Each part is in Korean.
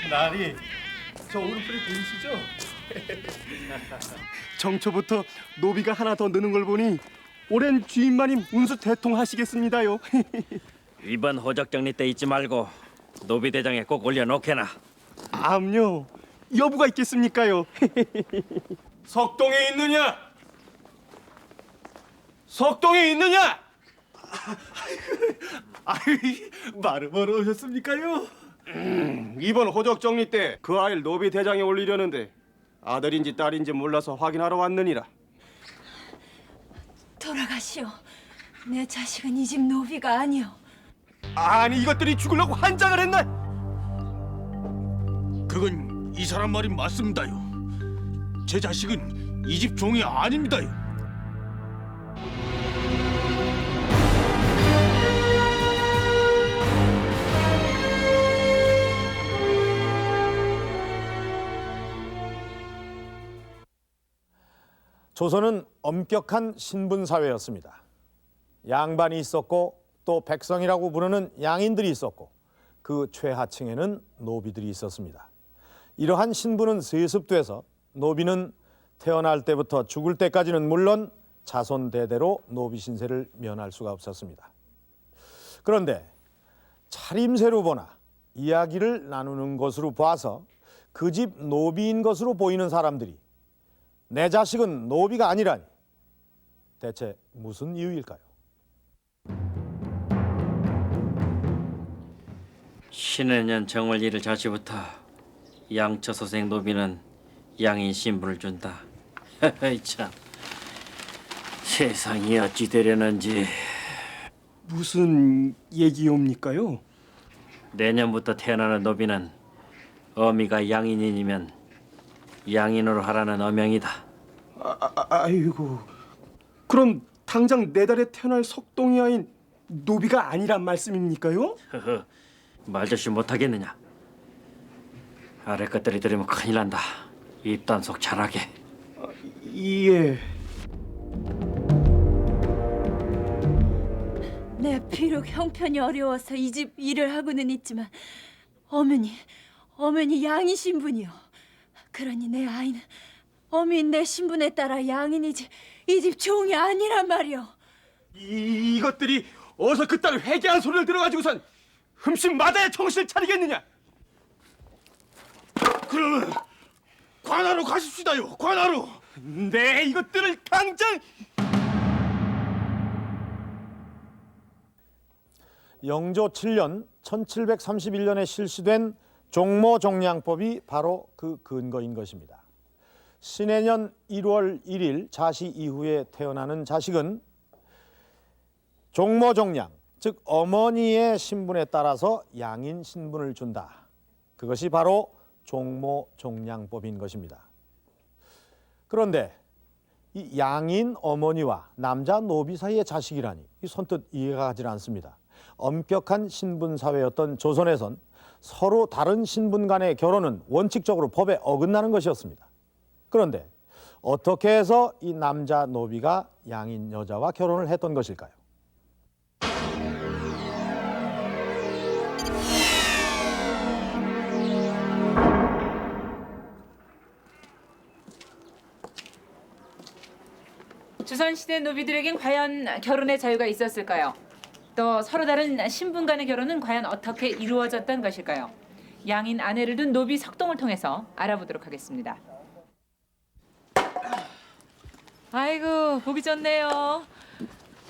나리, 저 오른팔이 보이시죠? 정초부터 노비가 하나 더 느는 걸 보니 오랜 주인마님 운수 대통하시겠습니다요. 이번 호적정리 때 잊지 말고 노비 대장에 꼭 올려놓게나. 암요, 여부가 있겠습니까요? 석동에 있느냐? 석동에 있느냐? 아이, 말을 뭐로 오셨습니까요? 이번 호적 정리 때 그 아이를 노비 대장에 올리려는데 아들인지 딸인지 몰라서 확인하러 왔느니라. 돌아가시오. 내 자식은 이 집 노비가 아니오. 아니, 이것들이 죽으려고 한장을 했나? 그건 이 사람 말이 맞습니다요. 제 자식은 이 집 종이 아닙니다요. 조선은 엄격한 신분 사회였습니다. 양반이 있었고 또 백성이라고 부르는 양인들이 있었고 그 최하층에는 노비들이 있었습니다. 이러한 신분은 세습돼서 노비는 태어날 때부터 죽을 때까지는 물론 자손 대대로 노비 신세를 면할 수가 없었습니다. 그런데 차림새로 보나 이야기를 나누는 것으로 봐서 그 집 노비인 것으로 보이는 사람들이 내 자식은 노비가 아니라니 대체 무슨 이유일까요? 신해년 정월 1일 자시부터 양처 소생 노비는 양인 신분을 준다. 참, 세상이 어찌 되려는지. 무슨 얘기옵니까요? 내년부터 태어나는 노비는 어미가 양인이면 양인으로 하라는 어명이다. 아이고, 그럼 당장 4달에 태어날 석동이 아인 노비가 아니란 말씀입니까요? 허허, 말조심 못하겠느냐? 아래 것들이 들으면 큰일 난다. 입단속 잘하게. 예. 내 비록 형편이 어려워서 이 집 일을 하고는 있지만 어머니 양인 신분이요. 그러니 내 아이는 어미인 내 신분에 따라 양인이지 이 집 종이 아니란 말이오. 이것들이 어서 그딴 회개한 소리를 들어가지고선 흠씬 마다에 정신을 차리겠느냐? 그러면 관하로 가십시다요. 관하로. 네, 이것들을 당장. 영조 7년 1731년에 실시된 종모종량법이 바로 그 근거인 것입니다. 신해년 1월 1일 자시 이후에 태어나는 자식은 종모종량, 즉 어머니의 신분에 따라서 양인 신분을 준다. 그것이 바로 종모종량법인 것입니다. 그런데 이 양인 어머니와 남자 노비 사이의 자식이라니 선뜻 이해가 가지 않습니다. 엄격한 신분 사회였던 조선에선 서로 다른 신분 간의 결혼은 원칙적으로 법에 어긋나는 것이었습니다. 그런데 어떻게 해서 이 남자 노비가 양인 여자와 결혼을 했던 것일까요? 조선시대 노비들에겐 과연 결혼의 자유가 있었을까요? 또 서로 다른 신분 간의 결혼은 과연 어떻게 이루어졌던 것일까요? 양인 아내를 둔 노비 석동을 통해서 알아보도록 하겠습니다. 아이고, 보기 좋네요.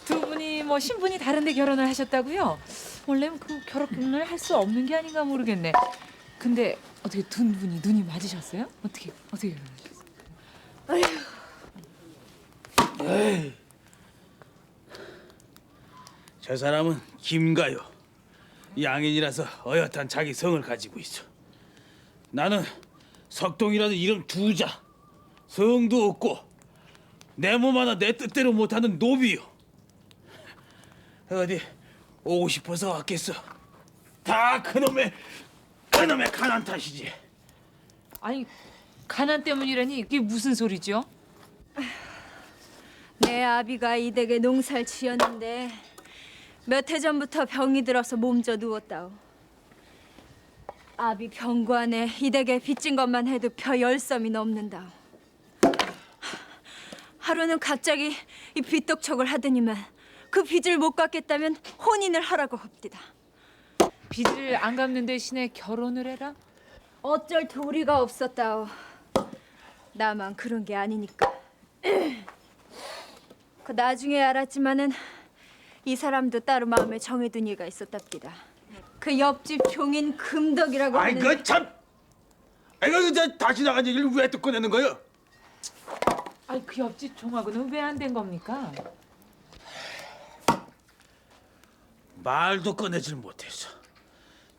두 분이 뭐 신분이 다른데 결혼을 하셨다고요? 원래는 그 결혼을 할 수 없는 게 아닌가 모르겠네. 근데 어떻게 두 분이 눈이 맞으셨어요? 어떻게 결혼하셨어요? 저 사람은 김가요. 양인이라서 어엿한 자기 성을 가지고 있어. 나는 석동이라는 이름 두자. 성도 없고 내 몸 하나 내 뜻대로 못하는 노비요. 어디 오고 싶어서 왔겠어. 다 그놈의 가난 탓이지. 아니, 가난 때문이라니 이게 무슨 소리죠? 내 아비가 이 댁에 농사를 지었는데 몇 해 전부터 병이 들어서 몸져 누웠다오. 아비 병관에 이 댁에 빚진 것만 해도 벼 10섬이 넘는다. 하루는 갑자기 이 빚독촉을 하더니만 그 빚을 못 갚겠다면 혼인을 하라고 합디다. 빚을 안 갚는 대신에 결혼을 해라? 어쩔 도리가 없었다오. 나만 그런 게 아니니까. 그 나중에 알았지만은 이 사람도 따로 마음에 정해둔 이가 있었답니다. 그 옆집 종인 금덕이라고 아이 하는. 그 참. 아이고 저 다시 나간 얘기를 왜 또 꺼내는 거요? 아니 그 옆집 종하고는 왜 안 된 겁니까? 말도 꺼내질 못해서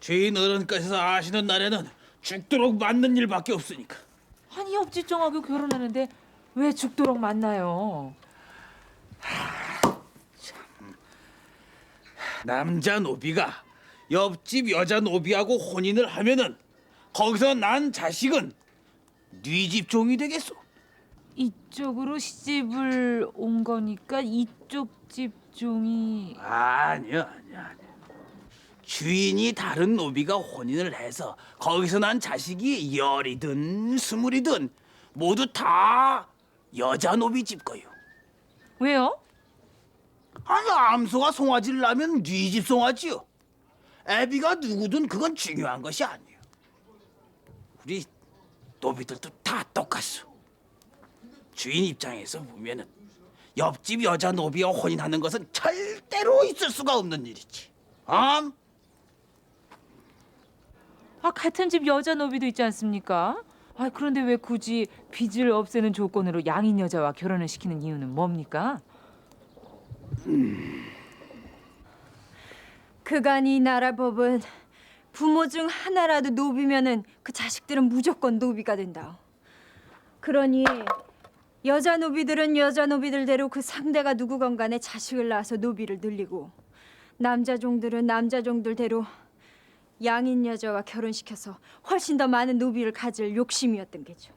주인 어른께서 아시는 날에는 죽도록 맞는 일밖에 없으니까. 아니 옆집 종하고 결혼하는데 왜 죽도록 만나요? 남자 노비가 옆집 여자 노비하고 혼인을 하면은 거기서 난 자식은 네 집 종이 되겠소. 이쪽으로 시집을 온 거니까 이쪽 집 종이. 아니야. 주인이 다른 노비가 혼인을 해서 거기서 난 자식이 10이든 20이든 모두 다 여자 노비 집 거요. 왜요? 아니 암소가 송아지를 낳으면 네 집 송아지요. 애비가 누구든 그건 중요한 것이 아니에요. 우리 노비들도 다 똑같소. 주인 입장에서 보면은 옆집 여자 노비와 혼인하는 것은 절대로 있을 수가 없는 일이지. 아? 아 같은 집 여자 노비도 있지 않습니까? 아 그런데 왜 굳이 빚을 없애는 조건으로 양인 여자와 결혼을 시키는 이유는 뭡니까? 그간 이 나라 법은 부모 중 하나라도 노비면은 그 자식들은 무조건 노비가 된다. 그러니 여자 노비들은 여자 노비들대로 그 상대가 누구건 간에 자식을 낳아서 노비를 늘리고, 남자 종들은 남자 종들대로 양인 여자와 결혼시켜서 훨씬 더 많은 노비를 가질 욕심이었던 게죠.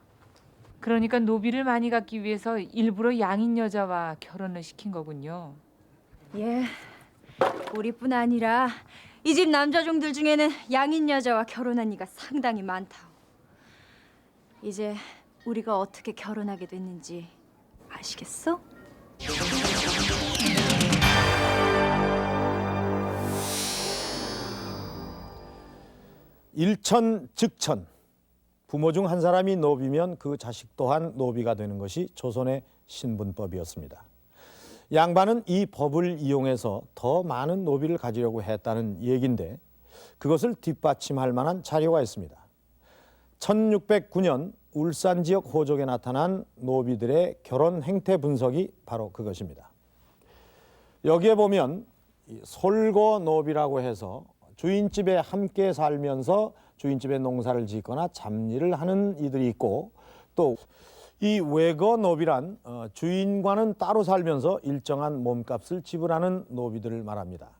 그러니까 노비를 많이 갖기 위해서 일부러 양인 여자와 결혼을 시킨 거군요. 예, 우리뿐 아니라 이 집 남자 종들 중에는 양인 여자와 결혼한 이가 상당히 많다. 이제 우리가 어떻게 결혼하게 됐는지 아시겠어? 일천즉천. 부모 중 한 사람이 노비면 그 자식 또한 노비가 되는 것이 조선의 신분법이었습니다. 양반은 이 법을 이용해서 더 많은 노비를 가지려고 했다는 얘긴데 그것을 뒷받침할 만한 자료가 있습니다. 1609년 울산 지역 호족에 나타난 노비들의 결혼 행태 분석이 바로 그것입니다. 여기에 보면 솔거 노비라고 해서 주인집에 함께 살면서 주인집에 농사를 짓거나 잡일을 하는 이들이 있고, 또 이 외거 노비란 주인과는 따로 살면서 일정한 몸값을 지불하는 노비들을 말합니다.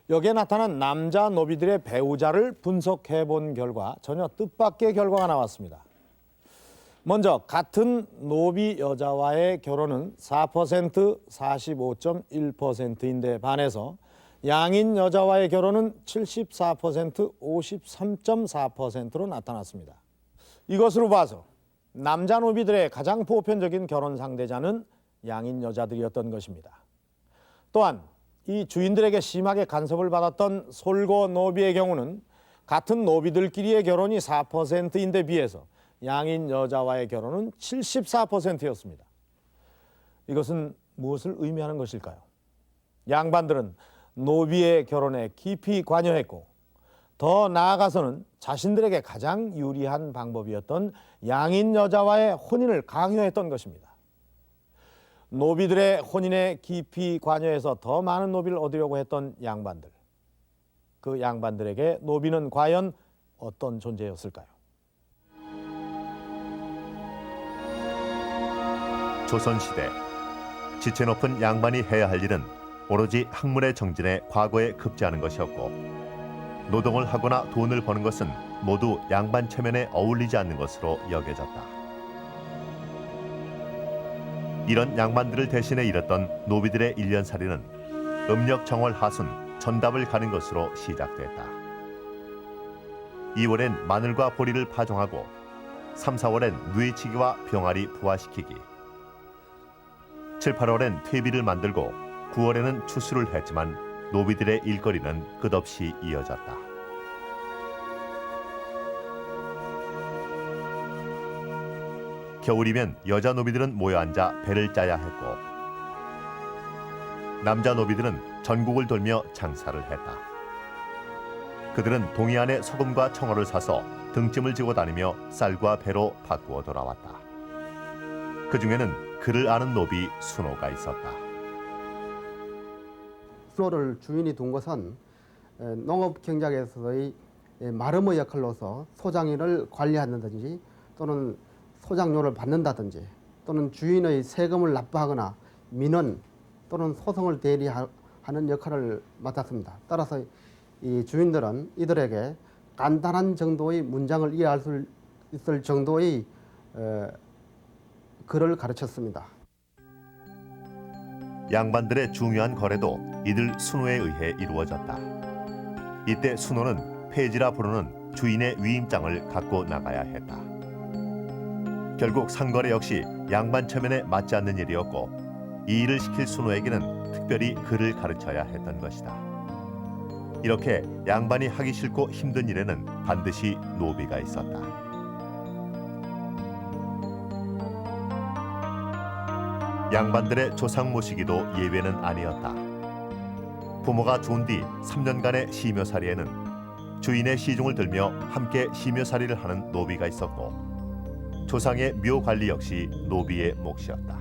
여기에 나타난 남자 노비들의 배우자를 분석해 본 결과 전혀 뜻밖의 결과가 나왔습니다. 먼저 같은 노비 여자와의 결혼은 4%, 45.1%인데 반해서 양인 여자와의 결혼은 74%, 53.4%로 나타났습니다. 이것으로 봐서 남자 노비들의 가장 보편적인 결혼 상대자는 양인 여자들이었던 것입니다. 또한 이 주인들에게 심하게 간섭을 받았던 솔거 노비의 경우는 같은 노비들끼리의 결혼이 4%인데 비해서 양인 여자와의 결혼은 74%였습니다. 이것은 무엇을 의미하는 것일까요? 양반들은 노비의 결혼에 깊이 관여했고, 더 나아가서는 자신들에게 가장 유리한 방법이었던 양인 여자와의 혼인을 강요했던 것입니다. 노비들의 혼인에 깊이 관여해서 더 많은 노비를 얻으려고 했던 양반들. 그 양반들에게 노비는 과연 어떤 존재였을까요? 조선시대 지체 높은 양반이 해야 할 일은 오로지 학문의 정진에 과거에 급제하는 것이었고, 노동을 하거나 돈을 버는 것은 모두 양반 체면에 어울리지 않는 것으로 여겨졌다. 이런 양반들을 대신해 일했던 노비들의 일년살이는 음력 정월 하순 전답을 가는 것으로 시작됐다. 2월엔 마늘과 보리를 파종하고 3, 4월엔 누이치기와 병아리 부화시키기 7, 8월엔 퇴비를 만들고 9월에는 추수를 했지만 노비들의 일거리는 끝없이 이어졌다. 겨울이면 여자 노비들은 모여 앉아 배를 짜야 했고 남자 노비들은 전국을 돌며 장사를 했다. 그들은 동해안에 소금과 청어를 사서 등짐을 지고 다니며 쌀과 배로 바꾸어 돌아왔다. 그 중에는 그를 아는 노비 순호가 있었다. 수호를 주인이 둔 것은 농업 경작에서의 마름의 역할로서 소장인을 관리한다든지 또는 소장료를 받는다든지 또는 주인의 세금을 납부하거나 민원 또는 소송을 대리하는 역할을 맡았습니다. 따라서 이 주인들은 이들에게 간단한 정도의 문장을 이해할 수 있을 정도의 글을 가르쳤습니다. 양반들의 중요한 거래도 이들 순호에 의해 이루어졌다. 이때 순호는 폐지라 부르는 주인의 위임장을 갖고 나가야 했다. 결국 상거래 역시 양반 체면에 맞지 않는 일이었고 이 일을 시킬 순호에게는 특별히 글을 가르쳐야 했던 것이다. 이렇게 양반이 하기 싫고 힘든 일에는 반드시 노비가 있었다. 양반들의 조상 모시기도 예외는 아니었다. 부모가 죽은 뒤 3년간의 시묘살이에는 주인의 시중을 들며 함께 시묘살이를 하는 노비가 있었고 조상의 묘 관리 역시 노비의 몫이었다.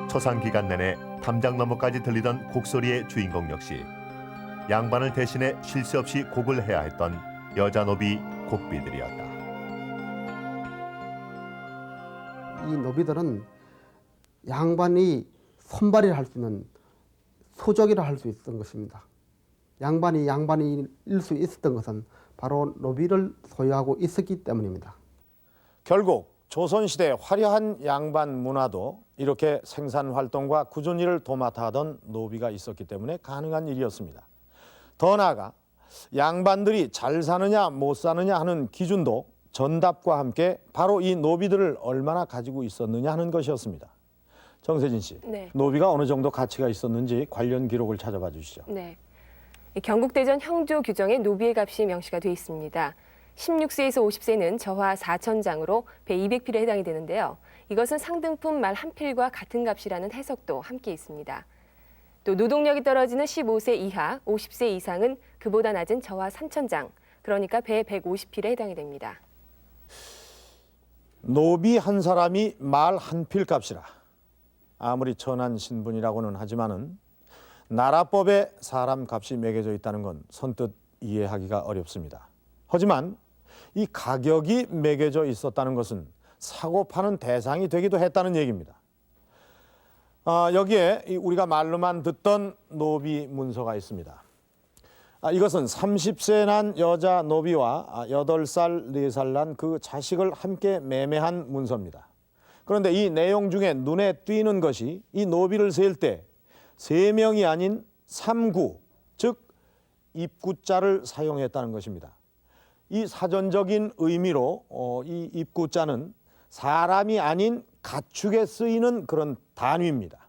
초상 기간 내내 담장 너머까지 들리던 곡소리의 주인공 역시 양반을 대신해 쉴 새 없이 곡을 해야 했던 여자 노비 곡비들이었다. 이 노비들은 양반이 손발이라 할 수 있는 소적이라 할 수 있었던 것입니다. 양반일 수 있었던 것은 바로 노비를 소유하고 있었기 때문입니다. 결국 조선시대 화려한 양반 문화도 이렇게 생산활동과 꾸준히 일을 도맡아 하던 노비가 있었기 때문에 가능한 일이었습니다. 더 나아가 양반들이 잘 사느냐 못 사느냐 하는 기준도 전답과 함께 바로 이 노비들을 얼마나 가지고 있었느냐 하는 것이었습니다. 정세진 씨, 네. 노비가 어느 정도 가치가 있었는지 관련 기록을 찾아봐 주시죠. 네. 경국대전 형조 규정에 노비의 값이 명시가 되어 있습니다. 16세에서 50세는 저하 4,000장으로 배 200필에 해당이 되는데요. 이것은 상등품 말 한 필과 같은 값이라는 해석도 함께 있습니다. 또 노동력이 떨어지는 15세 이하, 50세 이상은 그보다 낮은 저하 3,000장, 그러니까 배 150필에 해당이 됩니다. 노비 한 사람이 말 한 필 값이라. 아무리 천한 신분이라고는 하지만은 나라법에 사람 값이 매겨져 있다는 건 선뜻 이해하기가 어렵습니다. 하지만 이 가격이 매겨져 있었다는 것은 사고 파는 대상이 되기도 했다는 얘기입니다. 여기에 우리가 말로만 듣던 노비 문서가 있습니다. 이것은 30세 난 여자 노비와 8살, 4살 난 그 자식을 함께 매매한 문서입니다. 그런데 이 내용 중에 눈에 띄는 것이 이 노비를 셀 때 3명이 아닌 3구, 즉 입구자를 사용했다는 것입니다. 이 사전적인 의미로 이 입구자는 사람이 아닌 가축에 쓰이는 그런 단위입니다.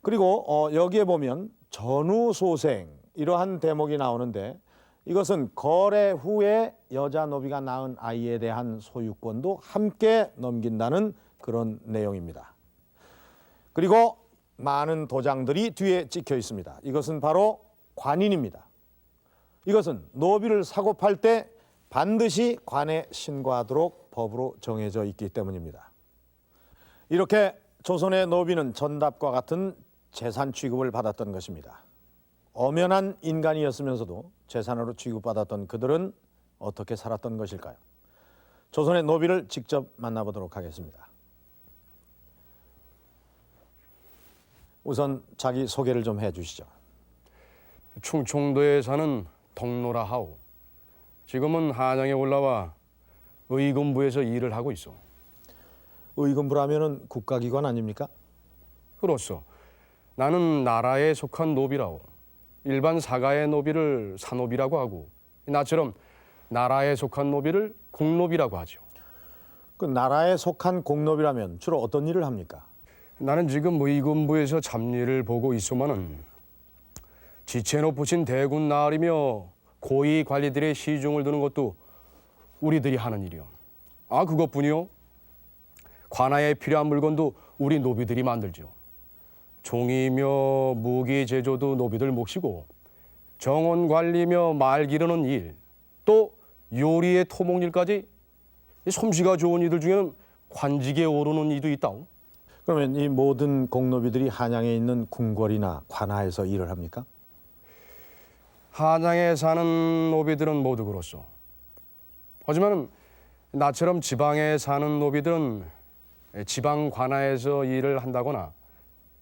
그리고 여기에 보면 전후소생 이러한 대목이 나오는데 이것은 거래 후에 여자 노비가 낳은 아이에 대한 소유권도 함께 넘긴다는 그런 내용입니다. 그리고 많은 도장들이 뒤에 찍혀 있습니다. 이것은 바로 관인입니다. 이것은 노비를 사고 팔 때 반드시 관에 신고하도록 법으로 정해져 있기 때문입니다. 이렇게 조선의 노비는 전답과 같은 재산 취급을 받았던 것입니다. 엄연한 인간이었으면서도 재산으로 취급받았던 그들은 어떻게 살았던 것일까요? 조선의 노비를 직접 만나보도록 하겠습니다. 우선 자기 소개를 좀 해주시죠. 충청도에 사는 덕노라 하오. 지금은 한양에 올라와 의금부에서 일을 하고 있어. 의금부라면은 국가기관 아닙니까? 그렇소. 나는 나라에 속한 노비라오. 일반 사가의 노비를 사노비라고 하고 나처럼 나라에 속한 노비를 공노비라고 하죠. 그 나라에 속한 공노비라면 주로 어떤 일을 합니까? 나는 지금 의군부에서 잡일을 보고 있소만은 지체 높으신 대군 나으리며 고위 관리들의 시중을 두는 것도 우리들이 하는 일이요. 아, 그것뿐이요. 관아에 필요한 물건도 우리 노비들이 만들죠. 종이며 무기 제조도 노비들 몫이고 정원 관리며 말 기르는 일, 또 요리의 토목일까지 이 솜씨가 좋은 이들 중에는 관직에 오르는 이도 있다오. 그러면 이 모든 공노비들이 한양에 있는 궁궐이나 관아에서 일을 합니까? 한양에 사는 노비들은 모두 그렇소. 하지만 나처럼 지방에 사는 노비들은 지방 관아에서 일을 한다거나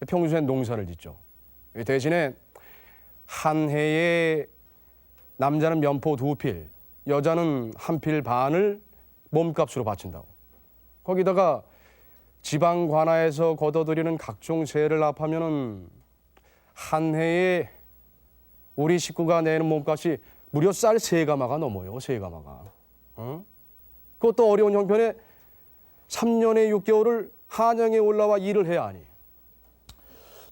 평소엔 농사를 짓죠. 대신에 한 해에 남자는 면포 2필, 여자는 1필 반을 몸값으로 바친다고. 거기다가 지방 관아에서 걷어들이는 각종 세를 합하면은 한 해에 우리 식구가 내는 몸값이 무려 쌀 3가마가 넘어요. 3가마가. 어? 그것도 어려운 형편에 3년에 6개월을 한양에 올라와 일을 해야 하니.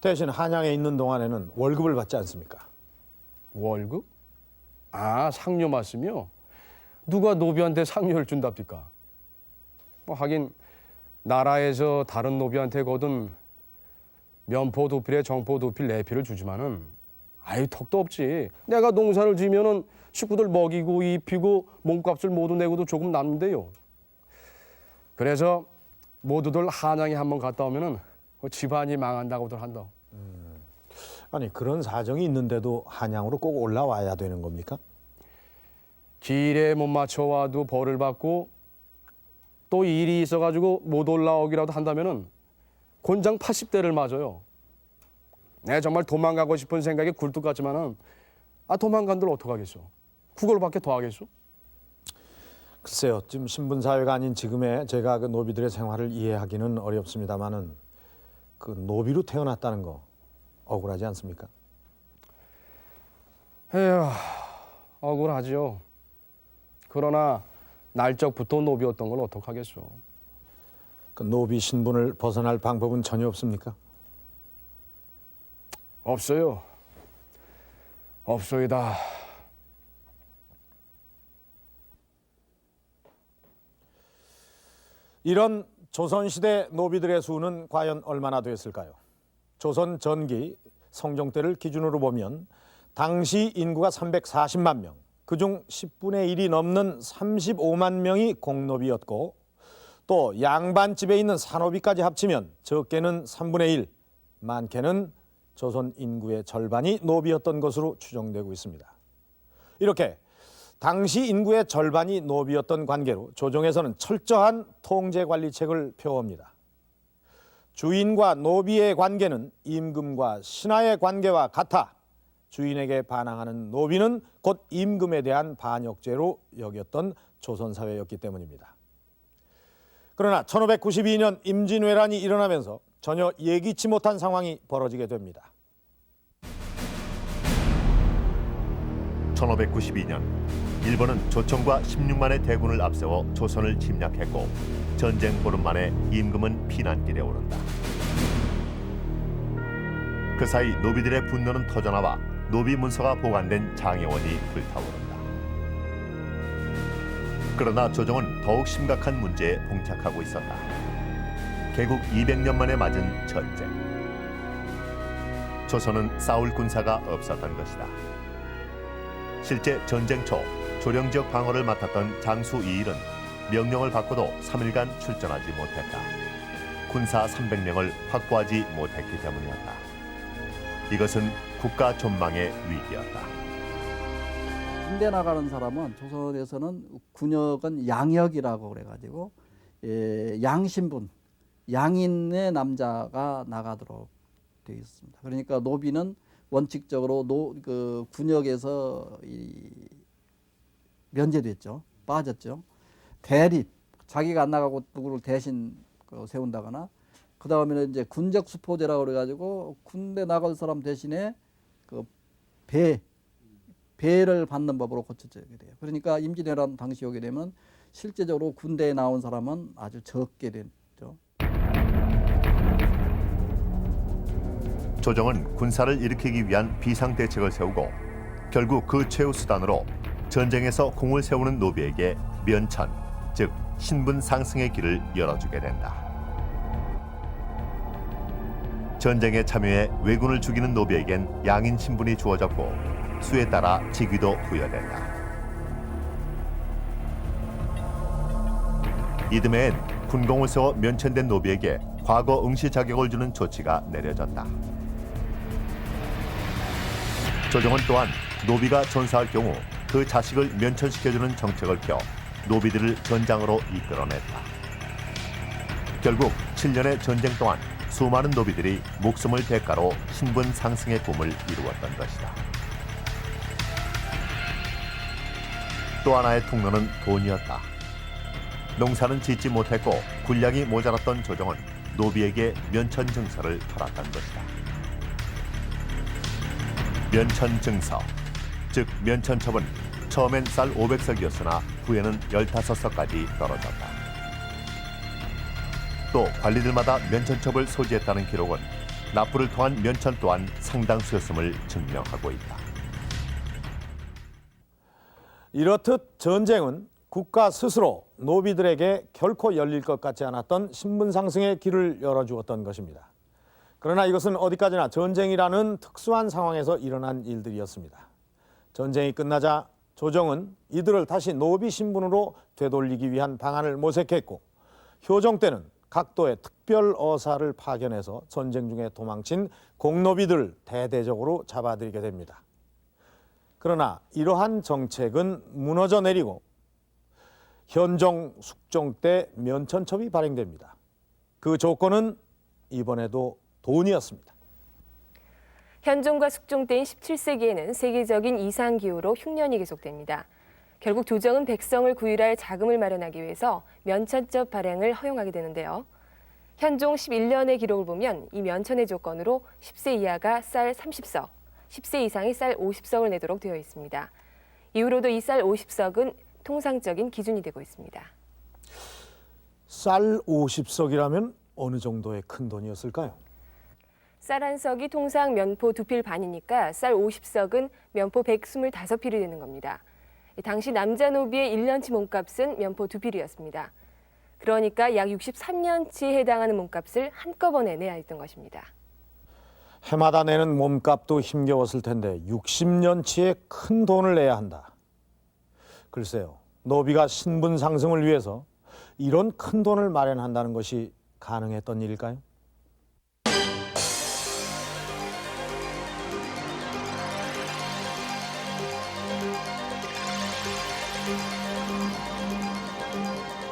대신 한양에 있는 동안에는 월급을 받지 않습니까? 월급? 아, 상료 말씀이요? 누가 노비한테 상료를 준답니까? 뭐 하긴 나라에서 다른 노비한테 거둔 면포 2필에 정포 2필 4필을 주지만은 아유 턱도 없지. 내가 농사를 지면은 식구들 먹이고 입히고 몸값을 모두 내고도 조금 남는데요. 그래서 모두들 한양에 한번 갔다 오면은 집안이 망한다고들 한다. 아니 그런 사정이 있는데도 한양으로 꼭 올라와야 되는 겁니까? 길에 못 맞춰 와도 벌을 받고 또 일이 있어가지고 못 올라오기라도 한다면은 곤장 80대를 맞아요. 내 정말 도망가고 싶은 생각이 굴뚝 같지만은 도망간들 어떡하겠어? 그걸밖에 더 하겠어? 글쎄요, 지금 신분사회가 아닌 지금의 제가 그 노비들의 생활을 이해하기는 어렵습니다만은 그 노비로 태어났다는 거 억울하지 않습니까? 에휴, 억울하죠. 그러나 날적부터 노비였던 걸 어떡하겠어? 그 노비 신분을 벗어날 방법은 전혀 없습니까? 없어요. 없소이다. 이런 조선시대 노비들의 수는 과연 얼마나 됐을까요? 조선 전기 성종 때를 기준으로 보면 당시 인구가 340만 명, 그중 10분의 1이 넘는 35만 명이 공노비였고 또 양반집에 있는 산노비까지 합치면 적게는 3분의 1, 많게는 조선 인구의 절반이 노비였던 것으로 추정되고 있습니다. 이렇게 당시 인구의 절반이 노비였던 관계로 조정에서는 철저한 통제관리책을 펴옵니다. 주인과 노비의 관계는 임금과 신하의 관계와 같아 주인에게 반항하는 노비는 곧 임금에 대한 반역죄로 여겼던 조선사회였기 때문입니다. 그러나 1592년 임진왜란이 일어나면서 전혀 예기치 못한 상황이 벌어지게 됩니다. 1592년 일본은 조총과 16만의 대군을 앞세워 조선을 침략했고 전쟁 보름 만에 임금은 피난길에 오른다. 그 사이 노비들의 분노는 터져나와 노비 문서가 보관된 장애원이 불타오른다. 그러나 조정은 더욱 심각한 문제에 봉착하고 있었다. 개국 200년 만에 맞은 전쟁. 조선은 싸울 군사가 없었던 것이다. 실제 전쟁 초 조령 지역 방어를 맡았던 장수 이일은 명령을 받고도 3일간 출전하지 못했다. 군사 300명을 확보하지 못했기 때문이었다. 이것은 국가 전망의 위기였다. 군대 나가는 사람은 조선에서는 군역은 양역이라고 그래가지고 양신분, 양인의 남자가 나가도록 되어 있습니다. 그러니까 노비는 원칙적으로 그 군역에서 면제됐죠. 빠졌죠. 대립, 자기가 안 나가고 누구를 대신 세운다거나, 그 다음에는 이제 군적 수포제라고 그래가지고 군대 나갈 사람 대신에 그 배를 받는 법으로 고쳐지게 돼요. 그러니까 임진왜란 당시 오게 되면 실제적으로 군대에 나온 사람은 아주 적게 됐죠. 조정은 군사를 일으키기 위한 비상대책을 세우고 결국 그 최후 수단으로 전쟁에서 공을 세우는 노비에게 면천, 즉 신분 상승의 길을 열어주게 된다. 전쟁에 참여해 왜군을 죽이는 노비에겐 양인 신분이 주어졌고 수에 따라 직위도 부여된다. 이듬해엔 군공을 세워 면천된 노비에게 과거 응시 자격을 주는 조치가 내려졌다. 조정은 또한 노비가 전사할 경우 그 자식을 면천시켜주는 정책을 펴 노비들을 전장으로 이끌어냈다. 결국 7년의 전쟁 동안 수많은 노비들이 목숨을 대가로 신분 상승의 꿈을 이루었던 것이다. 또 하나의 통로는 돈이었다. 농사는 짓지 못했고 군량이 모자랐던 조정은 노비에게 면천 증서를 팔았던 것이다. 면천 증서, 즉 면천첩은 처음엔 쌀 500석이었으나 후에는 15석까지 떨어졌다. 또 관리들마다 면천첩을 소지했다는 기록은 납부를 통한 면천 또한 상당수였음을 증명하고 있다. 이렇듯 전쟁은 국가 스스로 노비들에게 결코 열릴 것 같지 않았던 신분 상승의 길을 열어주었던 것입니다. 그러나 이것은 어디까지나 전쟁이라는 특수한 상황에서 일어난 일들이었습니다. 전쟁이 끝나자 조정은 이들을 다시 노비 신분으로 되돌리기 위한 방안을 모색했고 효정 때는 각도의 특별 어사를 파견해서 전쟁 중에 도망친 공노비들을 대대적으로 잡아들이게 됩니다. 그러나 이러한 정책은 무너져 내리고 현종, 숙종 때 면천첩이 발행됩니다. 그 조건은 이번에도 돈이었습니다. 현종과 숙종 때인 17세기에는 세계적인 이상기후로 흉년이 계속됩니다. 결국 조정은 백성을 구휼할 자금을 마련하기 위해서 면천첩 발행을 허용하게 되는데요. 현종 11년의 기록을 보면 이 면천의 조건으로 10세 이하가 쌀 30석, 10세 이상이 쌀 50석을 내도록 되어 있습니다. 이후로도 이 쌀 50석은 통상적인 기준이 되고 있습니다. 쌀 50석이라면 어느 정도의 큰 돈이었을까요? 쌀 한 석이 통상 면포 2필 반이니까 쌀 50석은 면포 125필이 되는 겁니다. 당시 남자 노비의 1년치 몸값은 면포 2필이었습니다. 그러니까 약 63년치에 해당하는 몸값을 한꺼번에 내야 했던 것입니다. 해마다 내는 몸값도 힘겨웠을 텐데 60년치의 큰 돈을 내야 한다. 글쎄요, 노비가 신분 상승을 위해서 이런 큰 돈을 마련한다는 것이 가능했던 일일까요?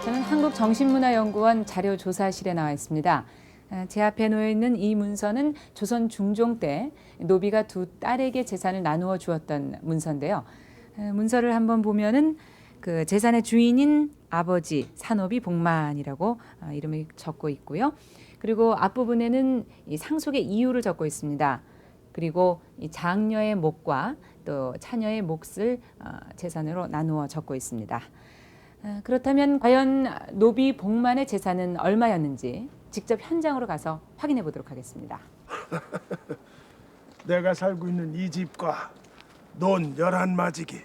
저는 한국정신문화연구원 자료조사실에 나와 있습니다. 제 앞에 놓여 있는 이 문서는 조선 중종 때 노비가 두 딸에게 재산을 나누어 주었던 문서인데요. 문서를 한번 보면은 그 재산의 주인인 아버지 산노비 복만이라고 이름이 적고 있고요. 그리고 앞부분에는 이 상속의 이유를 적고 있습니다. 그리고 이 장녀의 몫과 또 차녀의 몫을 재산으로 나누어 적고 있습니다. 그렇다면 과연 노비 복만의 재산은 얼마였는지 직접 현장으로 가서 확인해 보도록 하겠습니다. 내가 살고 있는 이 집과 논 11마지기,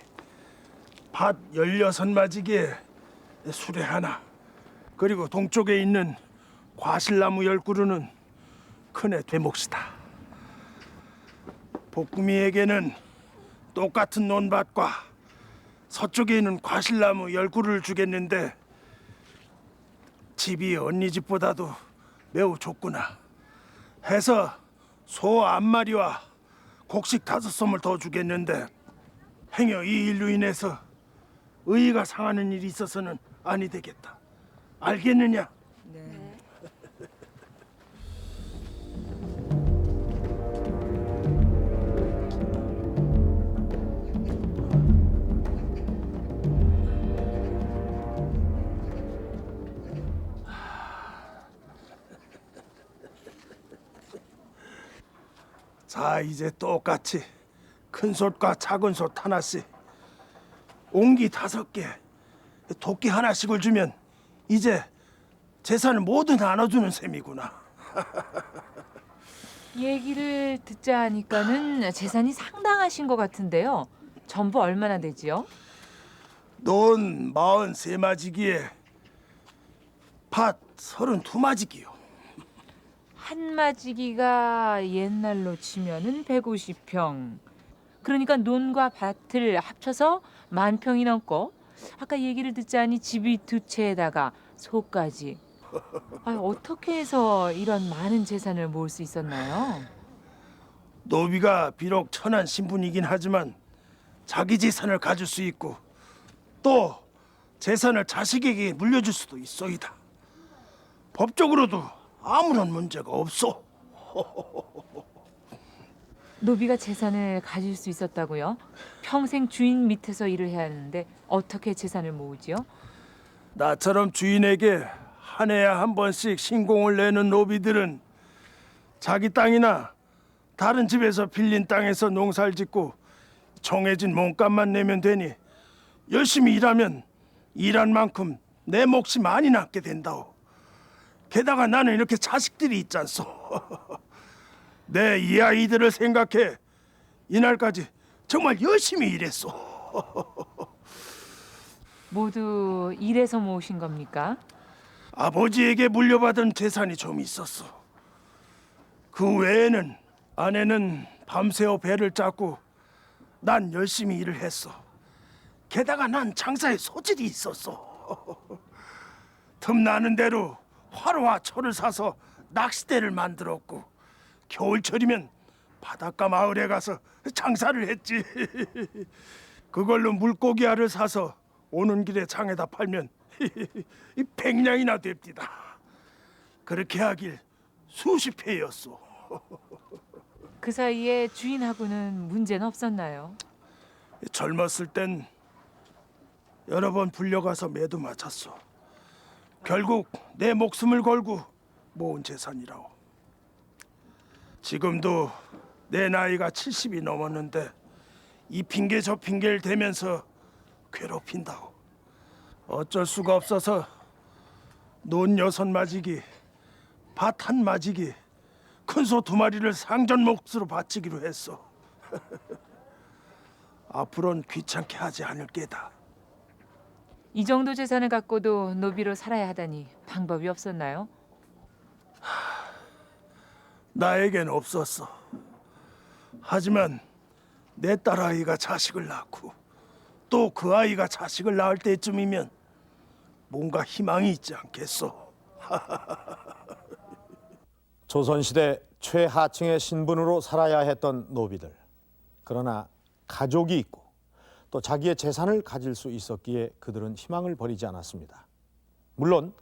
밭 16마지기에 수레 하나, 그리고 동쪽에 있는 과실나무 10그루는 큰애 되몫이다. 복금이에게는 똑같은 논밭과 서쪽에 있는 과실나무 10그루를 주겠는데 집이 언니 집보다도 매우 좁구나 해서 소 1마리와 곡식 5솜을 더 주겠는데 행여 이 일로 인해서 의의가 상하는 일이 있어서는 아니 되겠다. 알겠느냐? 네. 자, 이제 똑같이 큰 큰 솥과 작은 솥 하나씩, 옹기 5개, 도끼 하나씩을 주면 이제 재산을 모두 나눠주는 셈이구나. 얘기를 듣자 하니까는 재산이 상당하신 것 같은데요. 전부 얼마나 되지요? 논 43마지기에 밭 32마지기요. 한 마지기가 옛날로 치면은 150평. 그러니까 논과 밭을 합쳐서 10,000평이 넘고, 아까 얘기를 듣자니 집이 2채에다가 소까지. 어떻게 해서 이런 많은 재산을 모을 수 있었나요? 노비가 비록 천한 신분이긴 하지만 자기 재산을 가질 수 있고 또 재산을 자식에게 물려줄 수도 있소이다. 법적으로도 아무런 문제가 없소. 노비가 재산을 가질 수 있었다고요? 평생 주인 밑에서 일을 해야 하는데 어떻게 재산을 모으지요? 나처럼 주인에게 한 해에 한 번씩 신공을 내는 노비들은 자기 땅이나 다른 집에서 빌린 땅에서 농사를 짓고 정해진 몸값만 내면 되니 열심히 일하면 일한 만큼 내 몫이 많이 남게 된다오. 게다가 나는 이렇게 자식들이 있잖소. 내 이 아이들을 생각해 이날까지 정말 열심히 일했소. 모두 일해서 모으신 겁니까? 아버지에게 물려받은 재산이 좀 있었어. 그 외에는 아내는 밤새워 배를 짰고 난 열심히 일을 했어. 게다가 난 장사에 소질이 있었어. 틈나는 대로 화로와 철을 사서 낚싯대를 만들었고 겨울철이면 바닷가 마을에 가서 장사를 했지. 그걸로 물고기 알을 사서 오는 길에 장에다 팔면 100냥이나 됩디다. 그렇게 하길 수십 회였소. 그 사이에 주인하고는 문제는 없었나요? 젊었을 땐 여러 번 불려가서 매도 맞았어. 결국 내 목숨을 걸고 모은 재산이라오. 지금도 내 나이가 70이 넘었는데 이 핑계 저 핑계를 대면서 괴롭힌다오. 어쩔 수가 없어서 논 6마지기, 밭 1마지기, 큰 소 2마리를 상전 몫으로 바치기로 했어. 앞으로는 귀찮게 하지 않을 게다. 이 정도 재산을 갖고도 노비로 살아야 하다니 방법이 없었나요? 나에겐 없었어. 하지만 내 딸아이가 자식을 낳고 또 그 아이가 자식을 낳을 때쯤이면 뭔가 희망이 있지 않겠소. 조선시대 최하층의 신분으로 살아야 했던 노비들. 그러나 가족이 있고 또 자기의 재산을 가질 수 있었기에 그들은 희망을 버리지 않았습니다. 물론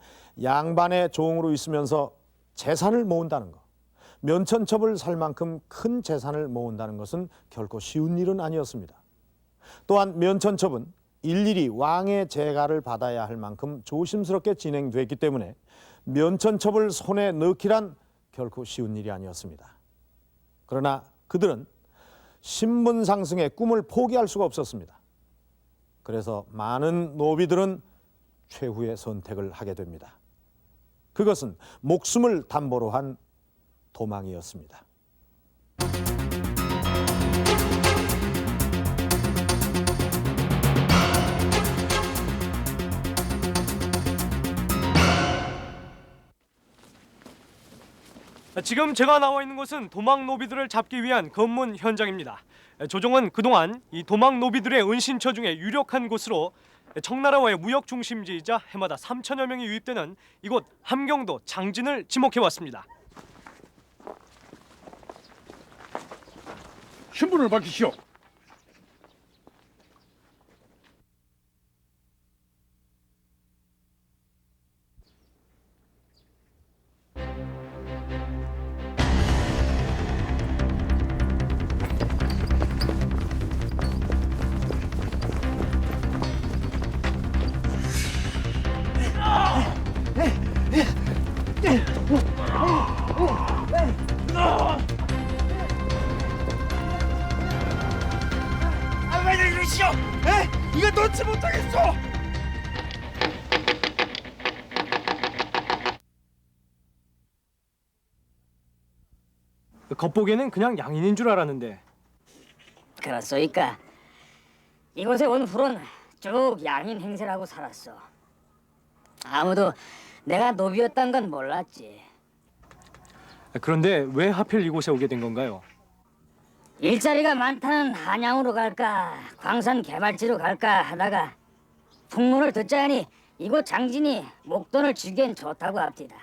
양반의 종으로 있으면서 재산을 모은다는 것, 면천첩을 살 만큼 큰 재산을 모은다는 것은 결코 쉬운 일은 아니었습니다. 또한 면천첩은 일일이 왕의 재가를 받아야 할 만큼 조심스럽게 진행됐기 때문에 면천첩을 손에 넣기란 결코 쉬운 일이 아니었습니다. 그러나 그들은 신분 상승의 꿈을 포기할 수가 없었습니다. 그래서 많은 노비들은 최후의 선택을 하게 됩니다. 그것은 목숨을 담보로 한 도망이었습니다. 지금 제가 나와 있는 곳은 도망 노비들을 잡기 위한 검문 현장입니다. 조정은 그동안 이 도망 노비들의 은신처 중에 유력한 곳으로 청나라와의 무역 중심지이자 해마다 3천여 명이 유입되는 이곳 함경도 장진을 지목해 왔습니다. 신분을 밝히시오. 놓지 못하겠소. 겉보기에는 그냥 양인인 줄 알았는데. 그렇소이까 이곳에 온 후로는 쭉 양인 행세라고 살았어. 아무도 내가 노비였단 건 몰랐지. 그런데 왜 하필 이곳에 오게 된 건가요? 일자리가 많다는 한양으로 갈까 광산 개발지로 갈까 하다가 풍문을 듣자니 이곳 장진이 목돈을 주기엔 좋다고 합디다.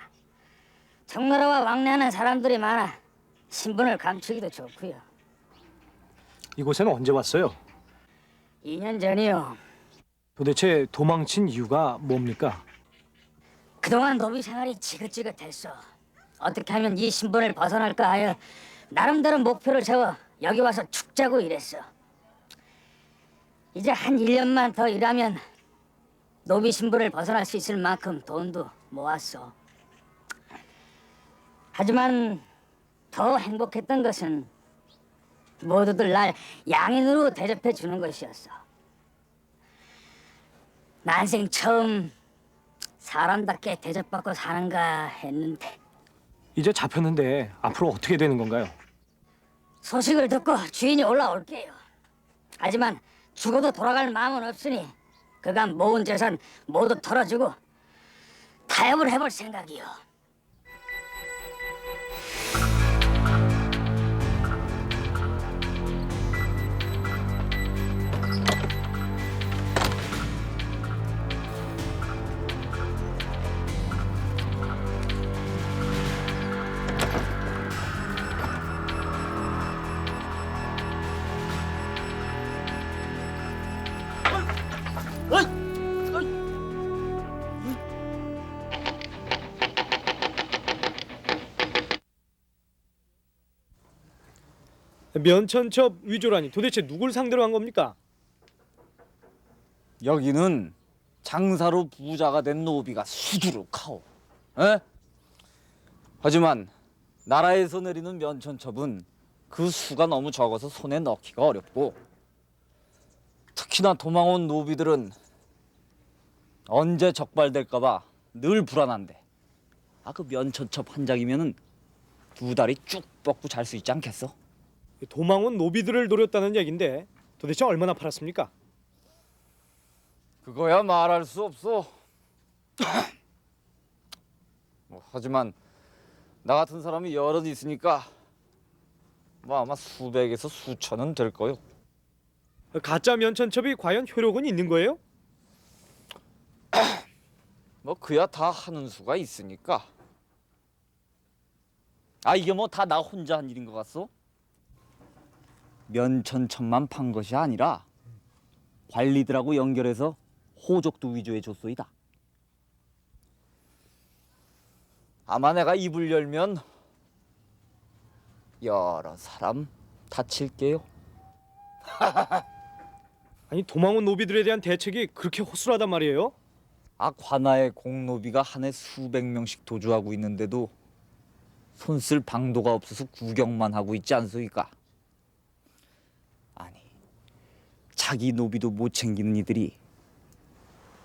청나라와 왕래하는 사람들이 많아 신분을 감추기도 좋고요. 이곳에는 언제 왔어요? 2년 전이요. 도대체 도망친 이유가 뭡니까? 그동안 노비 생활이 지긋지긋했어. 어떻게 하면 이 신분을 벗어날까 하여 나름대로 목표를 세워 여기 와서 죽자고 일했어. 이제 한 1년만 더 일하면 노비 신분을 벗어날 수 있을 만큼 돈도 모았어. 하지만 더 행복했던 것은 모두들 날 양인으로 대접해 주는 것이었어. 난생 처음 사람답게 대접받고 사는가 했는데 이제 잡혔는데 앞으로 어떻게 되는 건가요? 소식을 듣고 주인이 올라올게요. 하지만 죽어도 돌아갈 마음은 없으니 그간 모은 재산 모두 털어주고 타협을 해볼 생각이요. 면천첩 위조라니 도대체 누굴 상대로 한 겁니까? 여기는 장사로 부자가 된 노비가 수두룩하오. 에? 하지만 나라에서 내리는 면천첩은 그 수가 너무 적어서 손에 넣기가 어렵고 특히나 도망온 노비들은 언제 적발될까봐 늘 불안한데 그 면천첩 한 장이면은 2다리 쭉 뻗고 잘 수 있지 않겠어? 도망온 노비들을 노렸다는 얘긴데 도대체 얼마나 팔았습니까? 그거야 말할 수 없어. 하지만 나 같은 사람이 여럿 있으니까 아마 수백에서 수천은 될 거요. 가짜 면천첩이 과연 효력은 있는 거예요? 그야 다 하는 수가 있으니까. 이게 다 나 혼자 한 일인 것 같소? 면천첩만 판 것이 아니라 관리들하고 연결해서 호적도 위조해 줬소이다. 아마 내가 입을 열면 여러 사람 다칠게요. 아니 도망온 노비들에 대한 대책이 그렇게 허술하단 말이에요? 관아의 공노비가 한 해 수백 명씩 도주하고 있는데도 손쓸 방도가 없어서 구경만 하고 있지 않소이까? 아니, 자기 노비도 못 챙기는 이들이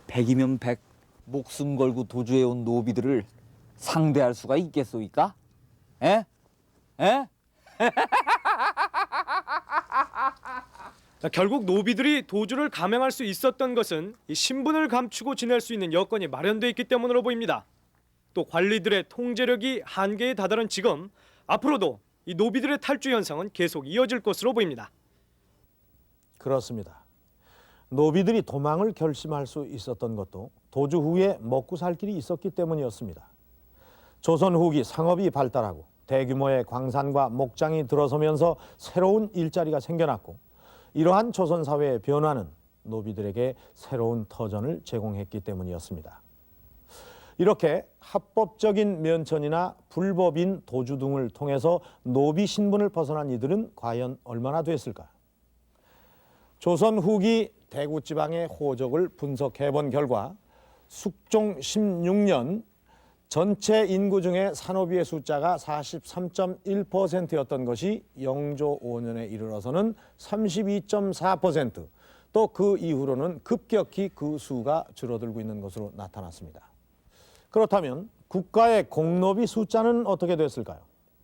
100이면 100 목숨 걸고 도주해온 노비들을 상대할 수가 있겠소이까? 에? 에? 결국 노비들이 도주를 감행할 수 있었던 것은 이 신분을 감추고 지낼 수 있는 여건이 마련돼 있기 때문으로 보입니다. 또 관리들의 통제력이 한계에 다다른 지금 앞으로도 이 노비들의 탈주 현상은 계속 이어질 것으로 보입니다. 그렇습니다. 노비들이 도망을 결심할 수 있었던 것도 도주 후에 먹고 살 길이 있었기 때문이었습니다. 조선 후기 상업이 발달하고 대규모의 광산과 목장이 들어서면서 새로운 일자리가 생겨났고 이러한 조선 사회의 변화는 노비들에게 새로운 터전을 제공했기 때문이었습니다. 이렇게 합법적인 면천이나 불법인 도주 등을 통해서 노비 신분을 벗어난 이들은 과연 얼마나 됐을까? 조선 후기 대구 지방의 호적을 분석해 본 결과 숙종 16년 전체 인구 중에 산노비의 숫자가 43.1%였던 것이 영조 5년에 이르러서는 32.4%, 또 그 이후로는 급격히 그 수가 줄어들고 있는 것으로 나타났습니다. 그렇다면 국가의 공노비 숫자는 어떻게 됐을까요?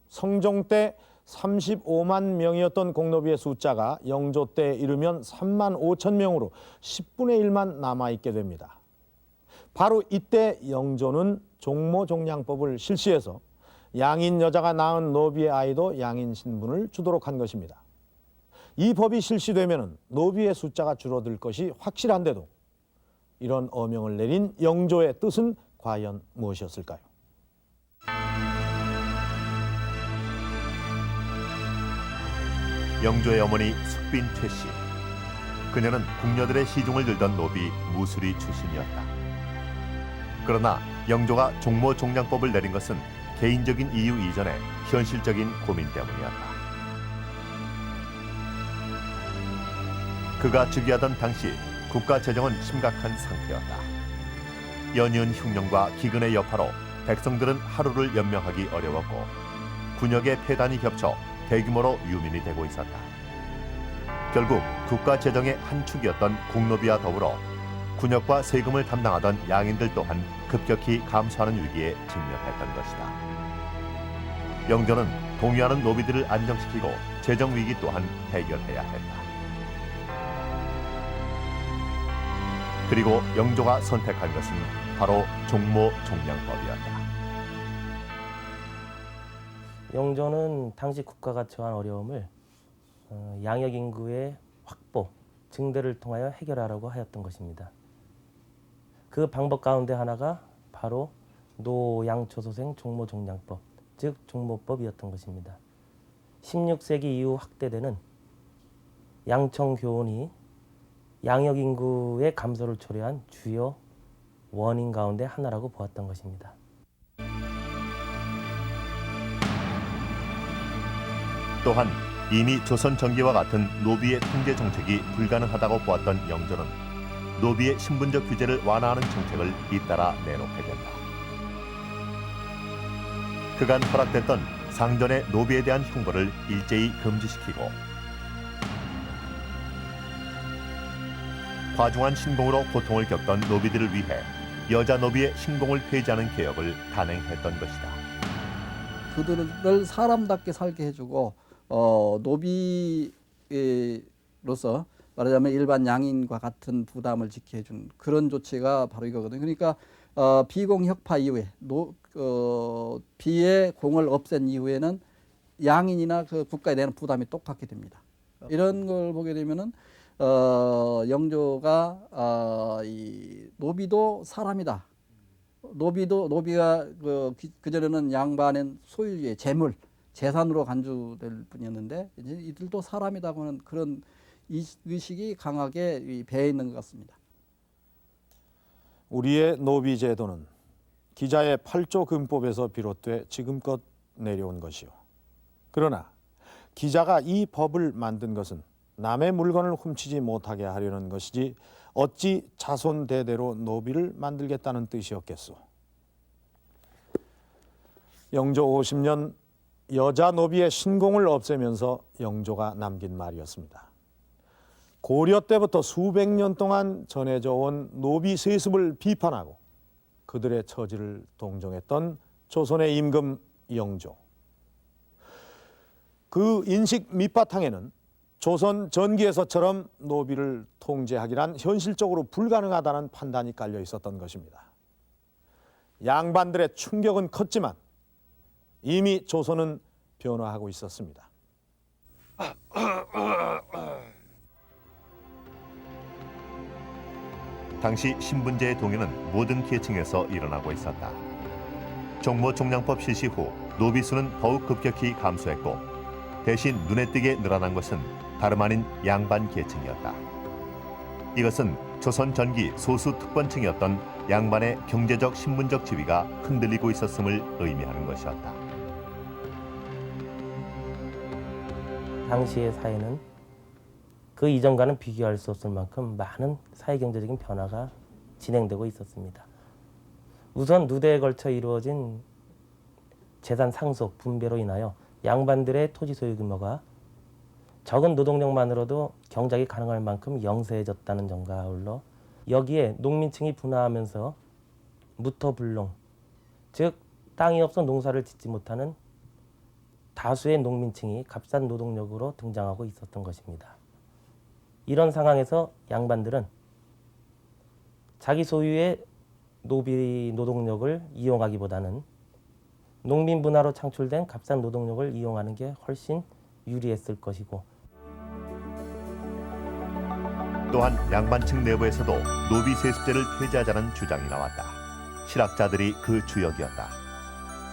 성종 때 35만 명이었던 공노비의 숫자가 영조 때에 이르면 3만 5천 명으로 10분의 1만 남아있게 됩니다. 바로 이때 영조는 종모종량법을 실시해서 양인 여자가 낳은 노비의 아이도 양인 신분을 주도록 한 것입니다. 이 법이 실시되면 노비의 숫자가 줄어들 것이 확실한데도 이런 어명을 내린 영조의 뜻은 과연 무엇이었을까요? 영조의 어머니 숙빈 최씨. 그녀는 궁녀들의 시중을 들던 노비 무수리 출신이었다. 그러나 영조가 종모종량법을 내린 것은 개인적인 이유 이전에 현실적인 고민 때문이었다. 그가 즉위하던 당시 국가 재정은 심각한 상태였다. 연이은 흉년과 기근의 여파로 백성들은 하루를 연명하기 어려웠고 군역의 폐단이 겹쳐 대규모로 유민이 되고 있었다. 결국 국가 재정의 한 축이었던 공노비와 더불어 군역과 세금을 담당하던 양인들 또한 급격히 감소하는 위기에 직면했던 것이다. 영조는 동요하는 노비들을 안정시키고 재정 위기 또한 해결해야 했다. 그리고 영조가 선택한 것은 바로 종모종량법이었다. 영조는 당시 국가가 처한 어려움을 양역 인구의 확보, 증대를 통하여 해결하라고 하였던 것입니다. 그 방법 가운데 하나가 바로 노양초소생 종모종량법, 즉 종모법이었던 것입니다. 16세기 이후 확대되는 양청교훈이 양역 인구의 감소를 초래한 주요 원인 가운데 하나라고 보았던 것입니다. 또한 이미 조선 전기와 같은 노비의 통제 정책이 불가능하다고 보았던 영조는 노비의 신분적 규제를 완화하는 정책을 잇따라 내놓게 된다. 그간 허락됐던 상전의 노비에 대한 흉보를 일제히 금지시키고 과중한 신공으로 고통을 겪던 노비들을 위해 여자 노비의 신공을 폐지하는 개혁을 단행했던 것이다. 그들을 사람답게 살게 해주고 노비로서 말하자면 일반 양인과 같은 부담을 지게 해준 그런 조치가 바로 이거거든요. 그러니까 비공혁파 이후에 비의 공을 없앤 이후에는 양인이나 그 국가에 대한 부담이 똑같게 됩니다. 이런 걸 보게 되면은 영조가 이 노비도 사람이다. 노비가 그전에는 양반은 소유의 재물, 재산으로 간주될 뿐이었는데 이제 이들도 사람이라고 하는 그런 의식이 강하게 배에 있는 것 같습니다. 우리의 노비 제도는 기자의 8조 금법에서 비롯돼 지금껏 내려온 것이요. 그러나 기자가 이 법을 만든 것은 남의 물건을 훔치지 못하게 하려는 것이지 어찌 자손 대대로 노비를 만들겠다는 뜻이었겠소. 영조 50년 여자 노비의 신공을 없애면서 영조가 남긴 말이었습니다. 고려 때부터 수백 년 동안 전해져 온 노비 세습을 비판하고 그들의 처지를 동정했던 조선의 임금 영조. 그 인식 밑바탕에는 조선 전기에서처럼 노비를 통제하기란 현실적으로 불가능하다는 판단이 깔려 있었던 것입니다. 양반들의 충격은 컸지만 이미 조선은 변화하고 있었습니다. 당시 신분제의 동요는 모든 계층에서 일어나고 있었다. 종모종량법 실시 후 노비 수는 더욱 급격히 감소했고 대신 눈에 띄게 늘어난 것은 다름 아닌 양반 계층이었다. 이것은 조선 전기 소수 특권층이었던 양반의 경제적 신분적 지위가 흔들리고 있었음을 의미하는 것이었다. 당시의 사회는 그 이전과는 비교할 수 없을 만큼 많은 사회경제적인 변화가 진행되고 있었습니다. 우선 누대에 걸쳐 이루어진 재산 상속, 분배로 인하여 양반들의 토지 소유 규모가 적은 노동력만으로도 경작이 가능할 만큼 영세해졌다는 점과 아울러 여기에 농민층이 분화하면서 무토불농, 즉 땅이 없어 농사를 짓지 못하는 다수의 농민층이 값싼 노동력으로 등장하고 있었던 것입니다. 이런 상황에서 양반들은 자기 소유의 노비 노동력을 이용하기보다는 농민 분화로 창출된 값싼 노동력을 이용하는 게 훨씬 유리했을 것이고, 또한 양반층 내부에서도 노비 세습제를 폐지하자는 주장이 나왔다. 실학자들이 그 주역이었다.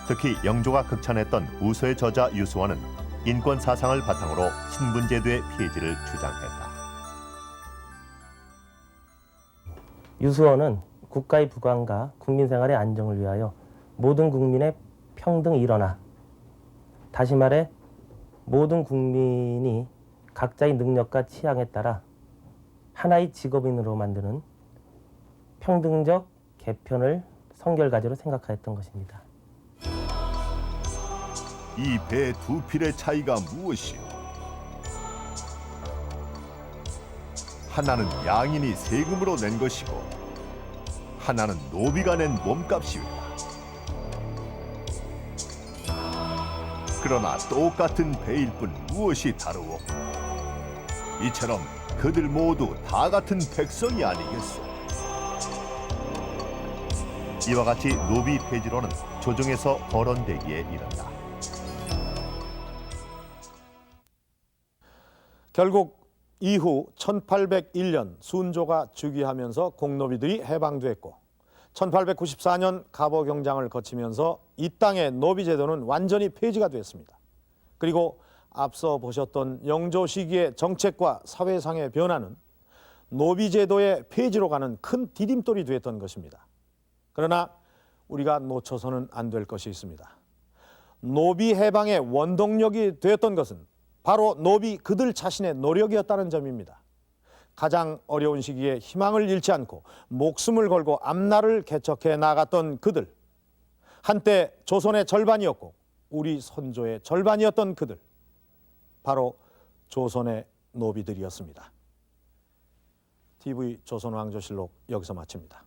특히 영조가 극찬했던 우서의 저자 유수원은 인권 사상을 바탕으로 신분제도의 폐지를 주장했다. 유수원은 국가의 부강과 국민 생활의 안정을 위하여 모든 국민의 평등이 일어나, 다시 말해 모든 국민이 각자의 능력과 취향에 따라 하나의 직업인으로 만드는 평등적 개편을 성결과제로 생각하였던 것입니다. 이 배 두 필의 차이가 무엇이오? 하나는 양인이 세금으로 낸 것이고 하나는 노비가 낸 몸값이오다. 그러나 똑같은 배일 뿐 무엇이 다르오? 이처럼 그들 모두 다 같은 백성이 아니겠소? 이와 같이 노비 폐지론은 조정에서 거론되기에 이른다. 결국 이후 1801년 순조가 즉위하면서 공노비들이 해방됐고 1894년 갑오경장을 거치면서 이 땅의 노비 제도는 완전히 폐지가 됐습니다. 그리고 앞서 보셨던 영조 시기의 정책과 사회상의 변화는 노비 제도의 폐지로 가는 큰 디딤돌이 됐던 것입니다. 그러나 우리가 놓쳐서는 안 될 것이 있습니다. 노비 해방의 원동력이 되었던 것은 바로 노비 그들 자신의 노력이었다는 점입니다. 가장 어려운 시기에 희망을 잃지 않고 목숨을 걸고 앞날을 개척해 나갔던 그들, 한때 조선의 절반이었고 우리 선조의 절반이었던 그들, 바로 조선의 노비들이었습니다. TV 조선왕조실록 여기서 마칩니다.